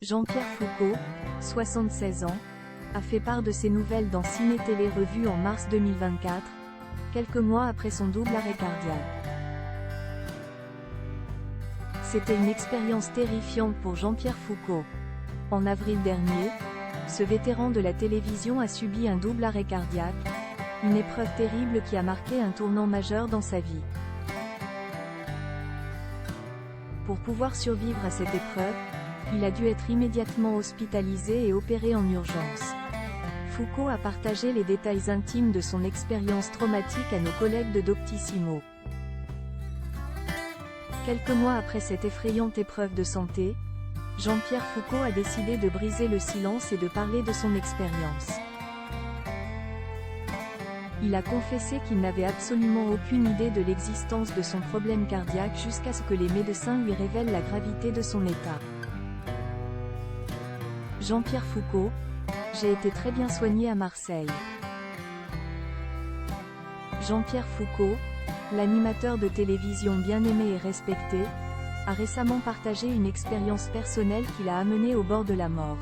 Jean-Pierre Foucault, 76 ans, a fait part de ses nouvelles dans Ciné Télé Revue en mars 2024, quelques mois après son double arrêt cardiaque. C'était une expérience terrifiante pour Jean-Pierre Foucault. En avril dernier, ce vétéran de la télévision a subi un double arrêt cardiaque, une épreuve terrible qui a marqué un tournant majeur dans sa vie. Pour pouvoir survivre à cette épreuve, il a dû être immédiatement hospitalisé et opéré en urgence. Foucault a partagé les détails intimes de son expérience traumatique à nos collègues de Doctissimo. Quelques mois après cette effrayante épreuve de santé, Jean-Pierre Foucault a décidé de briser le silence et de parler de son expérience. Il a confessé qu'il n'avait absolument aucune idée de l'existence de son problème cardiaque jusqu'à ce que les médecins lui révèlent la gravité de son état. Jean-Pierre Foucault, j'ai été très bien soigné à Marseille. Jean-Pierre Foucault, l'animateur de télévision bien aimé et respecté, a récemment partagé une expérience personnelle qui l'a amené au bord de la mort.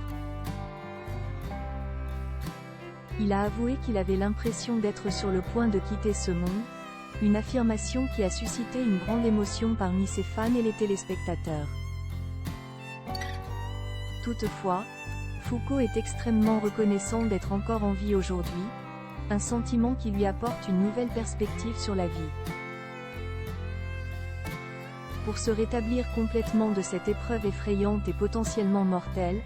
Il a avoué qu'il avait l'impression d'être sur le point de quitter ce monde, une affirmation qui a suscité une grande émotion parmi ses fans et les téléspectateurs. Toutefois, Foucault est extrêmement reconnaissant d'être encore en vie aujourd'hui, un sentiment qui lui apporte une nouvelle perspective sur la vie. Pour se rétablir complètement de cette épreuve effrayante et potentiellement mortelle,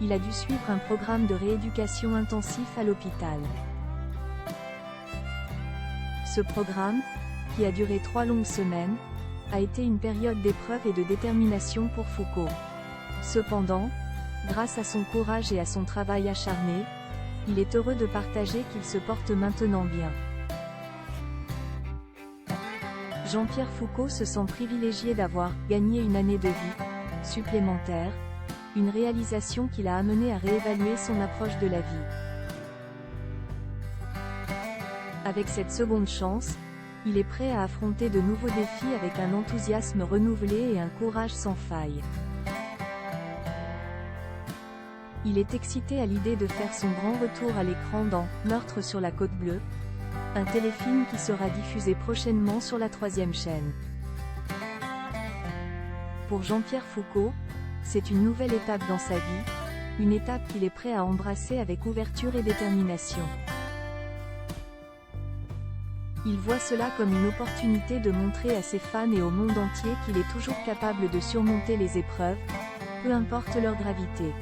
il a dû suivre un programme de rééducation intensif à l'hôpital. Ce programme, qui a duré 3 longues semaines, a été une période d'épreuve et de détermination pour Foucault. Cependant, grâce à son courage et à son travail acharné, il est heureux de partager qu'il se porte maintenant bien. Jean-Pierre Foucault se sent privilégié d'avoir gagné une année de vie supplémentaire, une réalisation qui l'a amené à réévaluer son approche de la vie. Avec cette seconde chance, il est prêt à affronter de nouveaux défis avec un enthousiasme renouvelé et un courage sans faille. Il est excité à l'idée de faire son grand retour à l'écran dans « Meurtre sur la Côte Bleue », un téléfilm qui sera diffusé prochainement sur la 3e chaîne. Pour Jean-Pierre Foucault, c'est une nouvelle étape dans sa vie, une étape qu'il est prêt à embrasser avec ouverture et détermination. Il voit cela comme une opportunité de montrer à ses fans et au monde entier qu'il est toujours capable de surmonter les épreuves, peu importe leur gravité.